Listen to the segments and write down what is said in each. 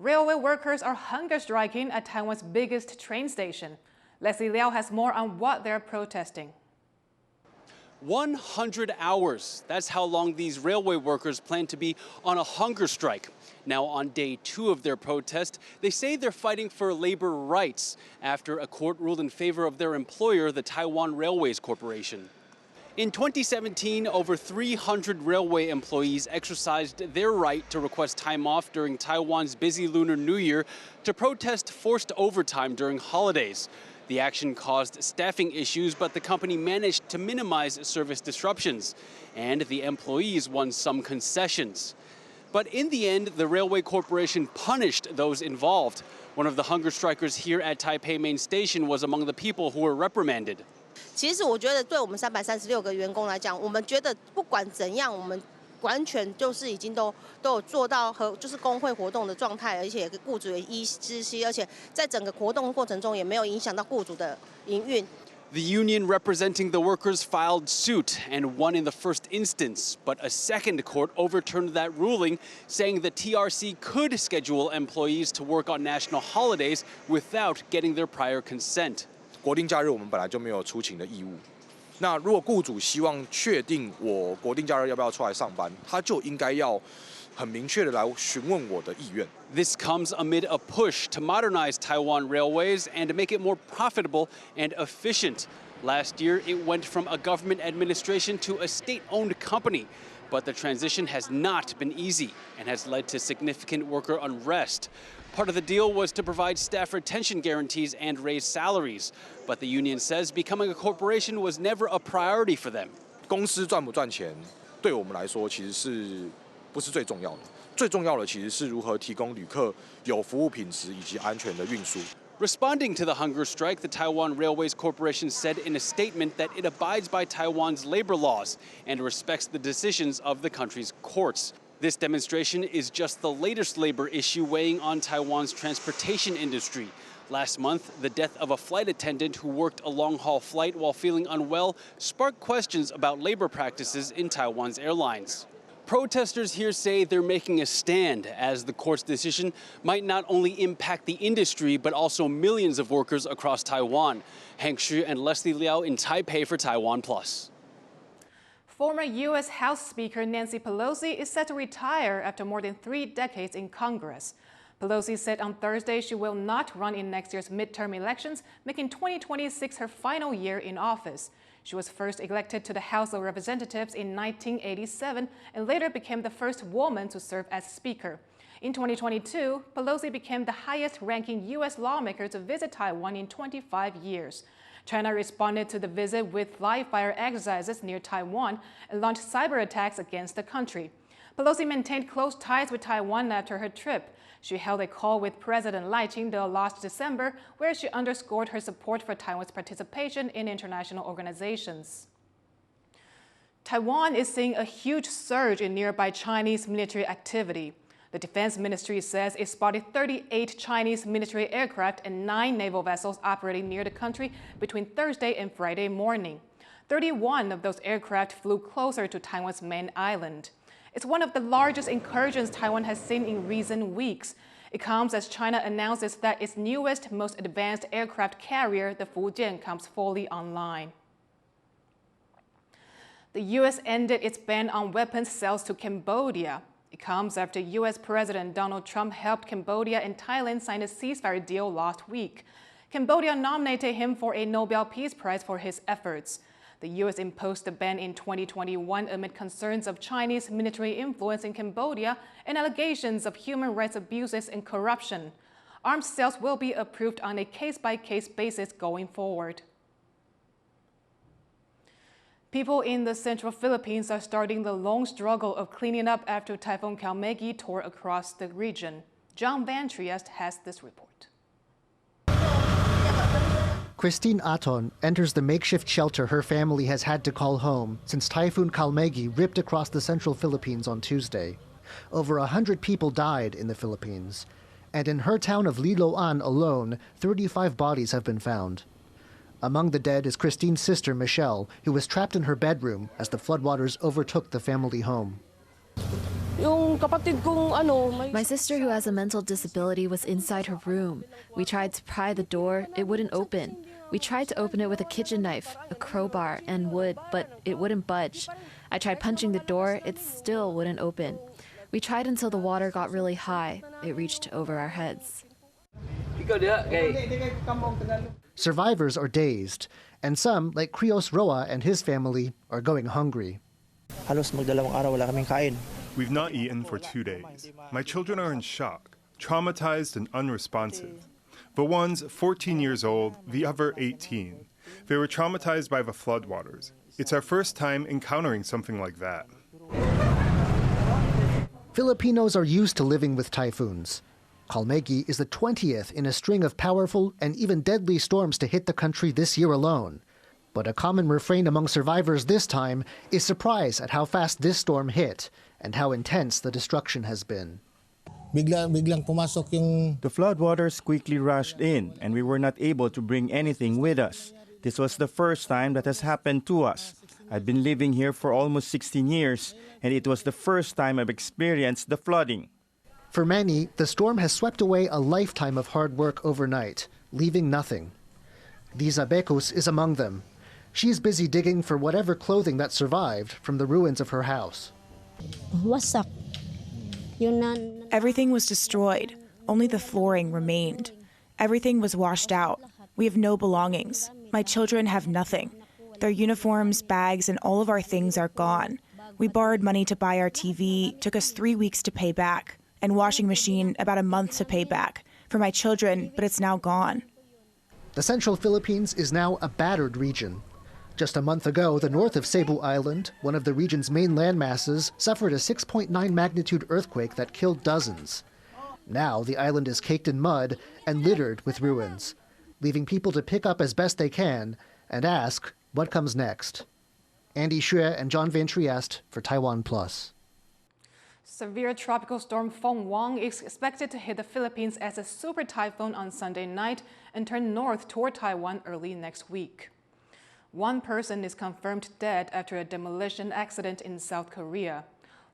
Railway workers are hunger striking at Taiwan's biggest train station. Leslie Liao has more on what they're protesting. 100 hours. That's how long these railway workers plan to be on a hunger strike. Now, on day 2 of their protest, they say they're fighting for labor rights after a court ruled in favor of their employer, the Taiwan Railways Corporation. In 2017, over 300 railway employees exercised their right to request time off during Taiwan's busy Lunar New Year to protest forced overtime during holidays. The action caused staffing issues, but the company managed to minimize service disruptions, and the employees won some concessions. But in the end, the Railway Corporation punished those involved. One of the hunger strikers here at Taipei Main Station was among the people who were reprimanded. 其实我觉得，对我们336个员工来讲，我们觉得不管怎样，我们完全就是已经都有做到就是工会活动的状态，而且雇主也依知悉，而且在整个活动过程中也没有影响到雇主的营运。The union representing the workers filed suit and won in the first instance, but a second court overturned that ruling, saying the TRC could schedule employees to work on national holidays without getting their prior consent. 国定假日我们本来就没有出勤的义务。那如果雇主希望确定我国定假日要不要出来上班，他就应该要很明确的来询问我的意愿。This comes amid a push to modernize Taiwan railways and make it more profitable and efficient. Last year, it went from a government administration to a state-owned company. But the transition has not been easy and has led to significant worker unrest. Part of the deal was to provide staff retention guarantees and raise salaries. But the union says becoming a corporation was never a priority for them. 公司赚不赚钱，对我们来说其实不是最重要的。最重要的其实是如何提供旅客有服务品质以及安全的运输。Responding to the hunger strike, the Taiwan Railways Corporation said in a statement that it abides by Taiwan's labor laws and respects the decisions of the country's courts. This demonstration is just the latest labor issue weighing on Taiwan's transportation industry. Last month, the death of a flight attendant who worked a long-haul flight while feeling unwell sparked questions about labor practices in Taiwan's airlines. Protesters here say they're making a stand, as the court's decision might not only impact the industry, but also millions of workers across Taiwan. Hank Xu and Leslie Liao in Taipei for TaiwanPlus. Former U.S. House Speaker Nancy Pelosi is set to retire after more than 3 decades in Congress. Pelosi said on Thursday she will not run in next year's midterm elections, making 2026 her final year in office. She was first elected to the House of Representatives in 1987 and later became the first woman to serve as Speaker. In 2022, Pelosi became the highest-ranking U.S. lawmaker to visit Taiwan in 25 years. China responded to the visit with live-fire exercises near Taiwan and launched cyber attacks against the country. Pelosi maintained close ties with Taiwan after her trip. She held a call with President Lai Ching-te last December, where she underscored her support for Taiwan's participation in international organizations. Taiwan is seeing a huge surge in nearby Chinese military activity. The Defense Ministry says it spotted 38 Chinese military aircraft and 9 naval vessels operating near the country between Thursday and Friday morning. 31 of those aircraft flew closer to Taiwan's main island. It's one of the largest incursions Taiwan has seen in recent weeks. It comes as China announces that its newest, most advanced aircraft carrier, the Fujian, comes fully online. The U.S. ended its ban on weapons sales to Cambodia. It comes after U.S. President Donald Trump helped Cambodia and Thailand sign a ceasefire deal last week. Cambodia nominated him for a Nobel Peace Prize for his efforts. The U.S. imposed the ban in 2021 amid concerns of Chinese military influence in Cambodia and allegations of human rights abuses and corruption. Arms sales will be approved on a case-by-case basis going forward. People in the central Philippines are starting the long struggle of cleaning up after Typhoon Kalmaegi tore across the region. John Van Trieste has this report. Christine Aton enters the makeshift shelter her family has had to call home since Typhoon Kalmaegi ripped across the central Philippines on Tuesday. Over 100 people died in the Philippines. And in her town of Liloan alone, 35 bodies have been found. Among the dead is Christine's sister, Michelle, who was trapped in her bedroom as the floodwaters overtook the family home. My sister, who has a mental disability, was inside her room. We tried to pry the door. It wouldn't open. We tried to open it with a kitchen knife, a crowbar, and wood, but it wouldn't budge. I tried punching the door. It still wouldn't open. We tried until the water got really high. It reached over our heads. Survivors are dazed, and some, like Krios Roa and his family, are going hungry. We've not eaten for 2 days. My children are in shock, traumatized and unresponsive. The one's 14 years old, the other 18. They were traumatized by the floodwaters. It's our first time encountering something like that. Filipinos are used to living with typhoons. Kalmaegi is the 20th in a string of powerful and even deadly storms to hit the country this year alone. But a common refrain among survivors this time is surprise at how fast this storm hit and how intense the destruction has been. The floodwaters quickly rushed in, and we were not able to bring anything with us. This was the first time that has happened to us. I've been living here for almost 16 years, and it was the first time I've experienced the flooding. For many, the storm has swept away a lifetime of hard work overnight, leaving nothing. Liza Becus is among them. She's busy digging for whatever clothing that survived from the ruins of her house. Everything was destroyed. Only the flooring remained. Everything was washed out. We have no belongings. My children have nothing. Their uniforms, bags, and all of our things are gone. We borrowed money to buy our TV, took us 3 weeks to pay back, and washing machine about a month to pay back. For my children, but it's now gone. The central Philippines is now a battered region. Just a month ago, the north of Cebu Island, one of the region's main landmasses, suffered a 6.9 magnitude earthquake that killed dozens. Now the island is caked in mud and littered with ruins, leaving people to pick up as best they can and ask what comes next. Andy Xue and John Van Trieste for TaiwanPlus. Severe tropical storm Feng Wang is expected to hit the Philippines as a super typhoon on Sunday night and turn north toward Taiwan early next week. One person is confirmed dead after a demolition accident in South Korea.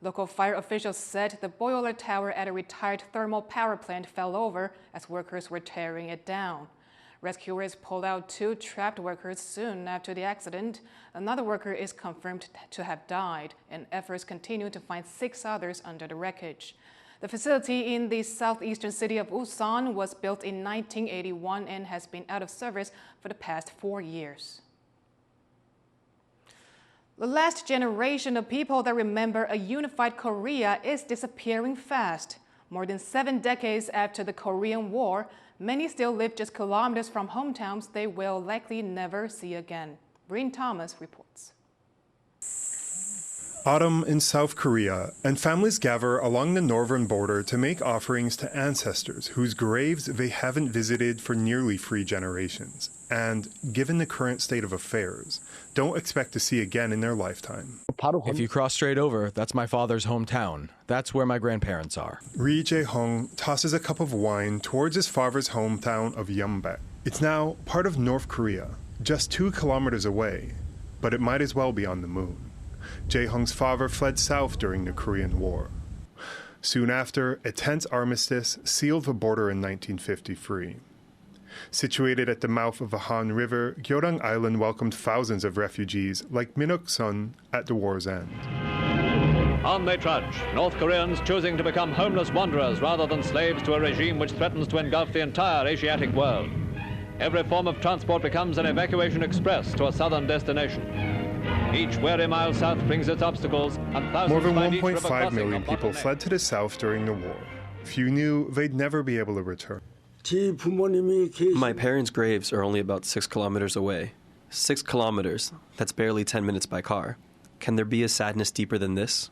Local fire officials said the boiler tower at a retired thermal power plant fell over as workers were tearing it down. Rescuers pulled out 2 trapped workers soon after the accident. Another worker is confirmed to have died, and efforts continue to find 6 others under the wreckage. The facility in the southeastern city of Ulsan was built in 1981 and has been out of service for the past 4 years. The last generation of people that remember a unified Korea is disappearing fast. More than 7 decades after the Korean War, many still live just kilometers from hometowns they will likely never see again. Breen Thomas reports. Autumn in South Korea, and families gather along the northern border to make offerings to ancestors whose graves they haven't visited for nearly 3 generations, and, given the current state of affairs, don't expect to see again in their lifetime. If you cross straight over, that's my father's hometown. That's where my grandparents are. Ri Jae-hong tosses a cup of wine towards his father's hometown of Yeonbaek. It's now part of North Korea, just 2 kilometers away, but it might as well be on the moon. Jae-hong's father fled south during the Korean War. Soon after, a tense armistice sealed the border in 1953. Situated at the mouth of the Han River, Gyeorang Island welcomed thousands of refugees like Minok Sun at the war's end. On they trudge, North Koreans choosing to become homeless wanderers rather than slaves to a regime which threatens to engulf the entire Asiatic world. Every form of transport becomes an evacuation express to a southern destination. Each weary mile south brings its obstacles, and thousands More than find each 1.5 river million crossing a people bottleneck. fled to the south during the war. Few knew they'd never be able to return. My parents' graves are only about 6 kilometers away. 6 kilometers, that's barely 10 minutes by car. Can there be a sadness deeper than this?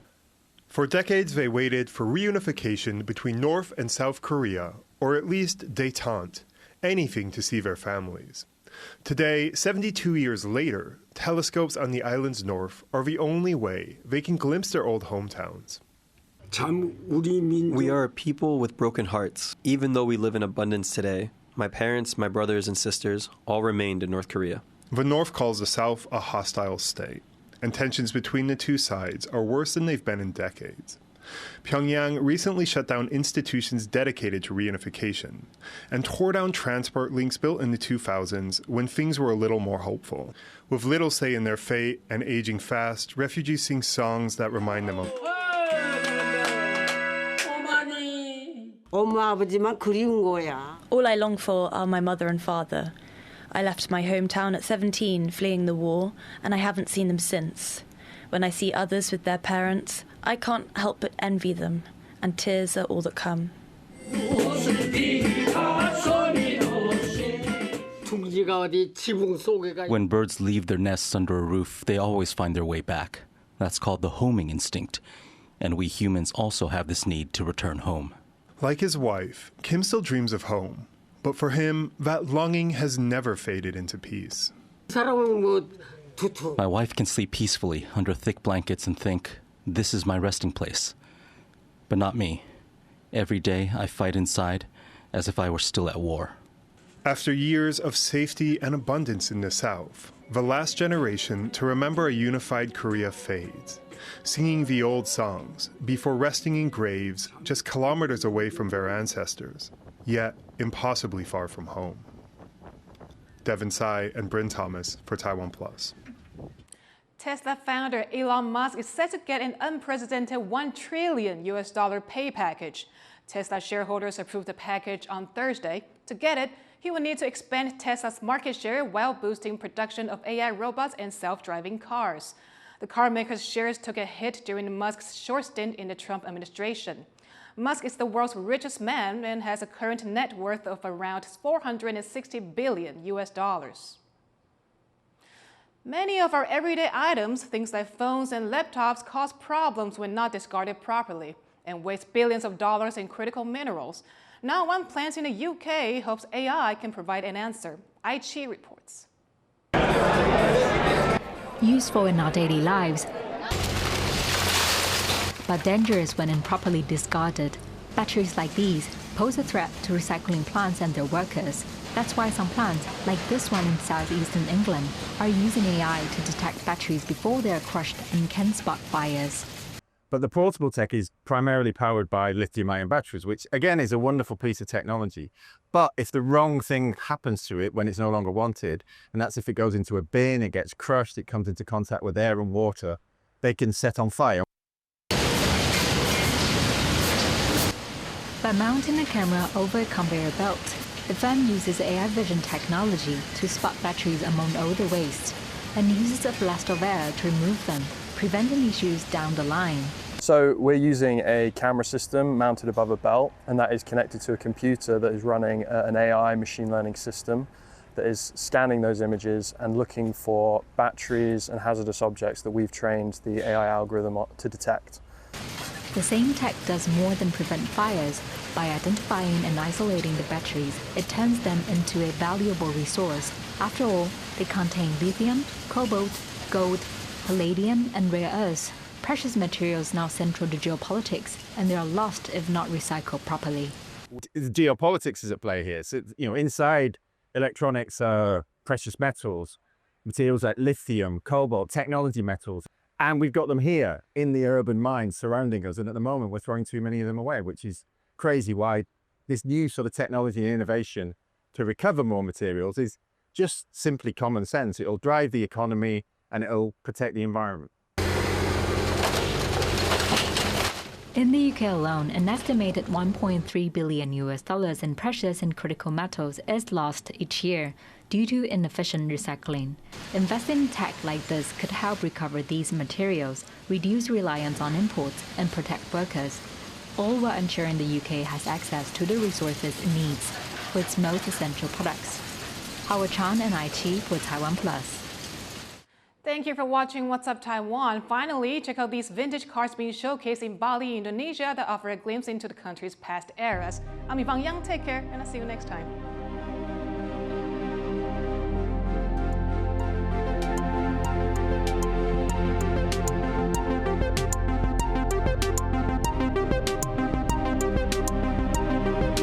For decades, they waited for reunification between North and South Korea, or at least détente, anything to see their families. Today, 72 years later, telescopes on the island's north are the only way they can glimpse their old hometowns. We are a people with broken hearts. Even though we live in abundance today, my parents, my brothers and sisters all remained in North Korea. The North calls the South a hostile state, and tensions between the two sides are worse than they've been in decades. Pyongyang recently shut down institutions dedicated to reunification and tore down transport links built in the 2000s when things were a little more hopeful. With little say in their fate and aging fast, refugees sing songs that remind them of All I long for are my mother and father. I left my hometown at 17, fleeing the war, and I haven't seen them since. When I see others with their parents, I can't help but envy them, and tears are all that come. When birds leave their nests under a roof, they always find their way back. That's called the homing instinct. And we humans also have this need to return home. Like his wife, Kim still dreams of home. But for him, that longing has never faded into peace. My wife can sleep peacefully under thick blankets and think, this is my resting place. But not me. Every day I fight inside as if I were still at war. After years of safety and abundance in the South, the last generation to remember a unified Korea fades, singing the old songs before resting in graves just kilometers away from their ancestors, yet impossibly far from home. Devin Tsai and Bryn Thomas for TaiwanPlus. Tesla founder Elon Musk is set to get an unprecedented $1 trillion pay package. Tesla shareholders approved the package on Thursday. To get it, he will need to expand Tesla's market share while boosting production of AI robots and self-driving cars. The car maker's shares took a hit during Musk's short stint in the Trump administration. Musk is the world's richest man and has a current net worth of around $460 billion. Many of our everyday items, things like phones and laptops, cause problems when not discarded properly and waste billions of dollars in critical minerals. Now, one plant in the UK hopes AI can provide an answer. Aichi reports. Useful in our daily lives, but dangerous when improperly discarded. Batteries like these pose a threat to recycling plants and their workers. That's why some plants, like this one in southeastern England, are using AI to detect batteries before they are crushed and can spark fires. But the portable tech is primarily powered by lithium-ion batteries, which again is a wonderful piece of technology. But if the wrong thing happens to it when it's no longer wanted, and that's if it goes into a bin, it gets crushed, it comes into contact with air and water, they can set on fire. By mounting a camera over a conveyor belt, Yvonne uses AI vision technology to spot batteries among all the waste and uses a blast of air to remove them, preventing issues down the line. So we're using a camera system mounted above a belt, and that is connected to a computer that is running an AI machine learning system that is scanning those images and looking for batteries and hazardous objects that we've trained the AI algorithm to detect. The same tech does more than prevent fires. By identifying and isolating the batteries, it turns them into a valuable resource. After all, they contain lithium, cobalt, gold, palladium, and rare earths, precious materials now central to geopolitics, and they are lost if not recycled properly. Geopolitics is at play here. So, inside electronics are precious metals, materials like lithium, cobalt, technology metals. And we've got them here in the urban mines surrounding us. And at the moment, we're throwing too many of them away, which is crazy. Why this new sort of technology and innovation to recover more materials is just simply common sense. It'll drive the economy and it'll protect the environment. In the UK alone, an estimated $1.3 billion in precious and critical metals is lost each year due to inefficient recycling. Investing in tech like this could help recover these materials, reduce reliance on imports, and protect workers, all while ensuring the UK has access to the resources it needs for its most essential products. Howard Chan and Aichi for TaiwanPlus. Thank you for watching What's Up Taiwan. Finally, check out these vintage cars being showcased in Bali, Indonesia that offer a glimpse into the country's past eras. I'm Yvonne Young, take care, and I'll see you next time.